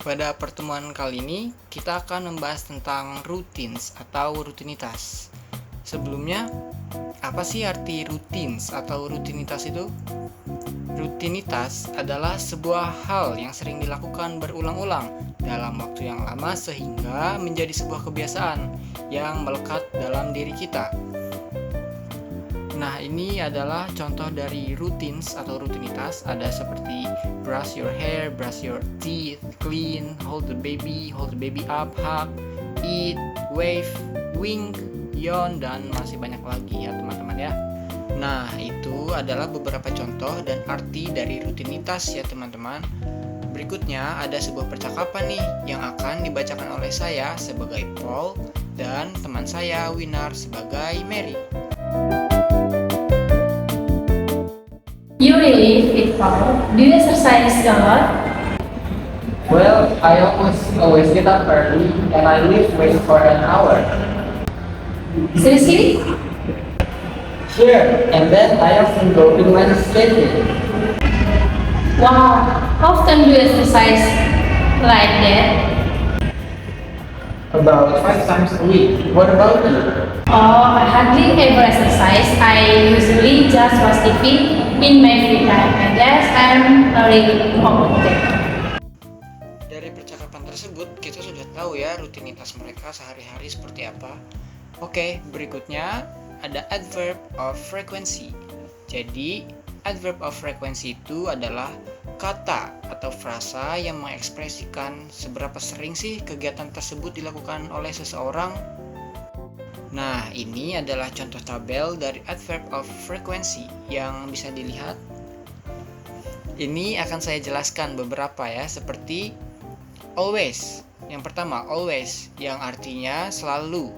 Pada pertemuan kali ini, kita akan membahas tentang routines atau rutinitas. Sebelumnya, apa sih arti routines atau rutinitas itu? Rutinitas adalah sebuah hal yang sering dilakukan berulang-ulang dalam waktu yang lama sehingga menjadi sebuah kebiasaan yang melekat dalam diri kita. Nah, ini adalah contoh dari routines atau rutinitas. Ada seperti brush your hair, brush your teeth, clean, hold the baby up, hug, eat, wave, wink, yawn, dan masih banyak lagi ya teman-teman ya. Nah, itu adalah beberapa contoh dan arti dari rutinitas ya teman-teman. Berikutnya ada sebuah percakapan nih yang akan dibacakan oleh saya sebagai Paul dan teman saya Winar sebagai Mary. You really fit, Paul. Do you exercise a lot? Well, I always get up early and I lift weights for an hour. Seriously? Sure, and then I often go to my schedule. Wow. How often do you exercise like that? About 5 times a week. What about you? Oh, I hardly ever exercise. I usually just watch TV in my free time. I guess I'm a really competent. Dari percakapan tersebut, kita sudah tahu ya rutinitas mereka sehari-hari seperti apa. Oke, berikutnya ada adverb of frequency. Jadi, adverb of frequency itu adalah kata atau frasa yang mengekspresikan seberapa sering sih kegiatan tersebut dilakukan oleh seseorang. Nah, ini adalah contoh tabel dari adverb of frequency yang bisa dilihat. Ini akan saya jelaskan beberapa ya, seperti always. Yang pertama, always, yang artinya selalu.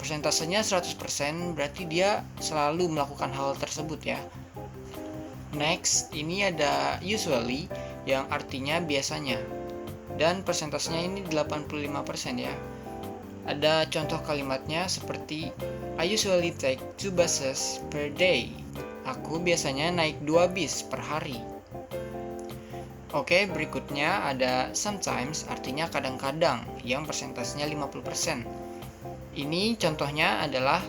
Persentasenya 100%, berarti dia selalu melakukan hal tersebut ya. Next, ini ada usually, yang artinya biasanya. Dan persentasenya ini 85% ya. Ada contoh kalimatnya seperti I usually take 2 buses per day. Aku biasanya naik 2 bis per hari. Oke, berikutnya ada sometimes, artinya kadang-kadang, yang persentasenya 50%. Ini contohnya adalah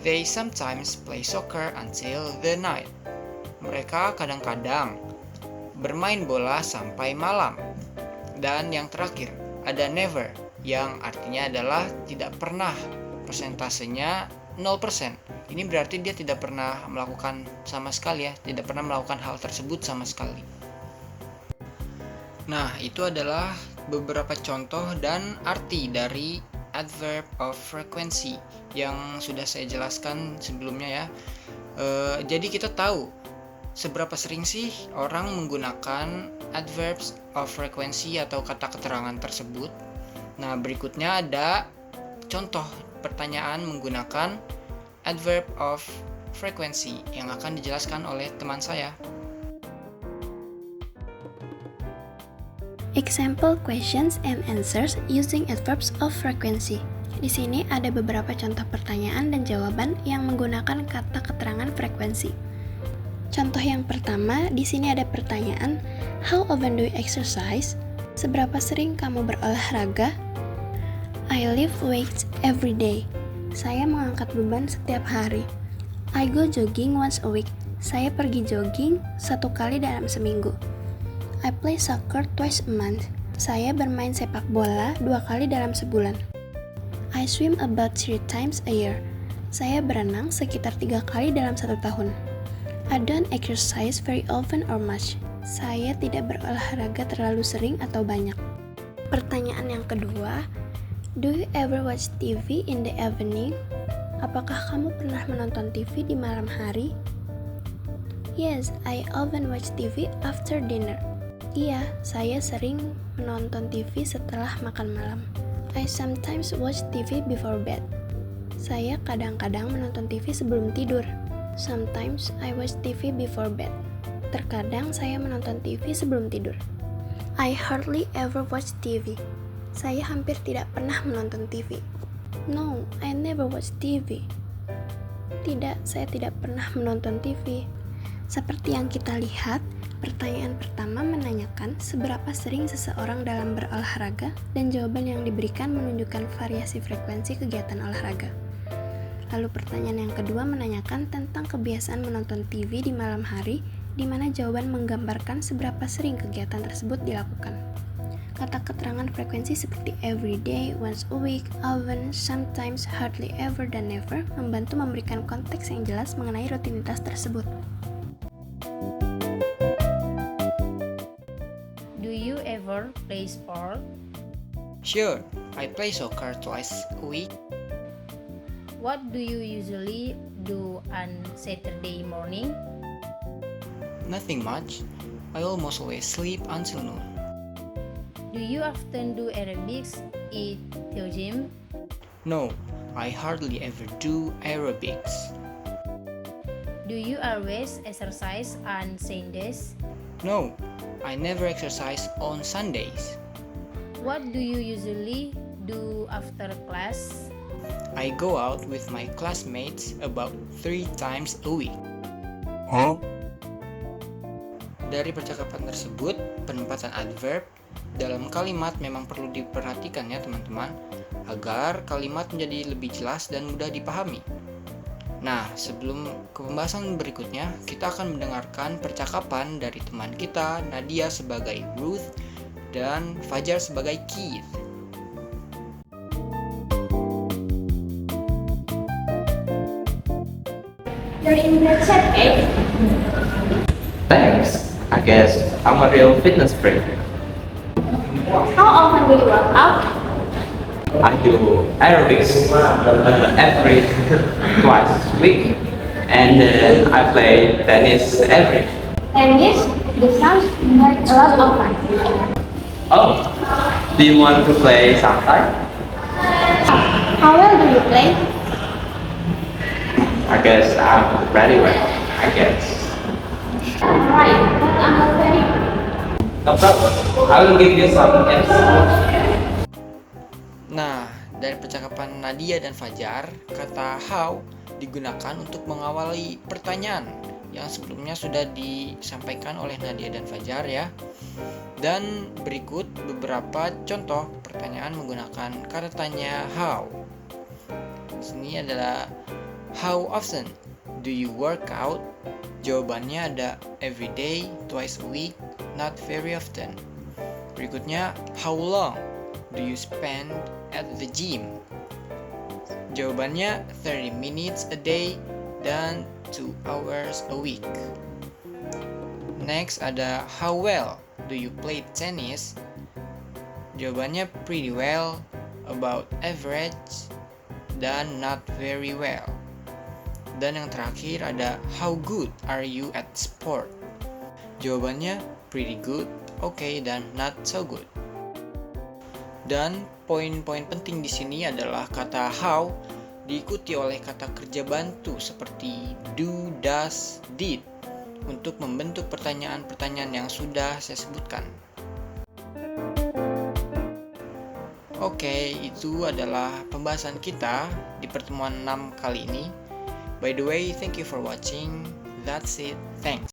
they sometimes play soccer until the night. Mereka kadang-kadang bermain bola sampai malam. Dan yang terakhir, ada never, yang artinya adalah tidak pernah. Persentasenya 0%. Ini berarti dia tidak pernah melakukan sama sekali ya, tidak pernah melakukan hal tersebut sama sekali. Nah, itu adalah beberapa contoh dan arti dari adverb of frequency yang sudah saya jelaskan sebelumnya ya. Jadi kita tahu seberapa sering sih orang menggunakan adverbs of frequency atau kata keterangan tersebut. Nah, berikutnya ada contoh pertanyaan menggunakan adverb of frequency yang akan dijelaskan oleh teman saya. Example questions and answers using adverbs of frequency. Di sini ada beberapa contoh pertanyaan dan jawaban yang menggunakan kata keterangan frekuensi. Contoh yang pertama, di sini ada pertanyaan, how often do you exercise? Seberapa sering kamu berolahraga? I lift weights every day. Saya mengangkat beban setiap hari. I go jogging once a week. Saya pergi jogging 1 kali dalam seminggu. I play soccer twice a month. Saya bermain sepak bola 2 kali dalam sebulan. I swim about 3 times a year. Saya berenang sekitar 3 kali dalam 1 tahun. I don't exercise very often or much. Saya tidak berolahraga terlalu sering atau banyak. Pertanyaan yang kedua, do you ever watch TV in the evening? Apakah kamu pernah menonton TV di malam hari? Yes, I often watch TV after dinner. Iya, saya sering menonton TV setelah makan malam. I sometimes watch TV before bed. Saya kadang-kadang menonton TV sebelum tidur. Sometimes I watch TV before bed. Terkadang saya menonton TV sebelum tidur. I hardly ever watch TV. Saya hampir tidak pernah menonton TV. No, I never watch TV. Tidak, saya tidak pernah menonton TV. Seperti yang kita lihat, Pertanyaan pertama menanyakan seberapa sering seseorang dalam berolahraga dan jawaban yang diberikan menunjukkan variasi frekuensi kegiatan olahraga. Lalu pertanyaan yang kedua menanyakan tentang kebiasaan menonton TV di malam hari, di mana jawaban menggambarkan seberapa sering kegiatan tersebut dilakukan. Kata keterangan frekuensi seperti every day, once a week, often, sometimes, hardly ever, dan never membantu memberikan konteks yang jelas mengenai rutinitas tersebut. Do you ever play sport? Sure, I play soccer twice a week. What do you usually do on Saturday morning? Nothing much. I almost always sleep until noon. Do you often do aerobics at the gym? No, I hardly ever do aerobics. Do you always exercise on Sundays? No, I never exercise on Sundays. What do you usually do after class? I go out with my classmates about 3 times a week. Dari percakapan tersebut, penempatan adverb dalam kalimat memang perlu diperhatikan ya teman-teman, agar kalimat menjadi lebih jelas dan mudah dipahami. Nah, sebelum ke pembahasan berikutnya, kita akan mendengarkan percakapan dari teman kita, Nadia sebagai Ruth dan Fajar sebagai Keith. You're in great shape, eh? Thanks. I guess I'm a real fitness freak. How often do you work out? I do aerobics every twice a week, and then I play tennis every. Tennis? This sounds like a lot of fun. Oh, do you want to play sometime? How well do you play? I guess I'm pretty well. I guess. Right, but I'm not very good. No problem. I will give you some tips. Nah, dari percakapan Nadia dan Fajar, kata how digunakan untuk mengawali pertanyaan yang sebelumnya sudah disampaikan oleh Nadia dan Fajar ya. Dan berikut beberapa contoh pertanyaan menggunakan kata tanya how. Di sini adalah how often do you work out? Jawabannya ada every day, twice a week, not very often. Berikutnya, how long do you spend at the gym? Jawabannya 30 minutes a day dan 2 hours a week. Next ada how well do you play tennis? Jawabannya pretty well, about average, dan not very well. Dan yang terakhir ada how good are you at sport? Jawabannya pretty good, okay, dan not so good. Dan poin-poin penting di sini adalah kata how diikuti oleh kata kerja bantu seperti do, does, did untuk membentuk pertanyaan-pertanyaan yang sudah saya sebutkan. Oke, itu adalah pembahasan kita di pertemuan 6 kali ini. By the way, thank you for watching. That's it. Thanks.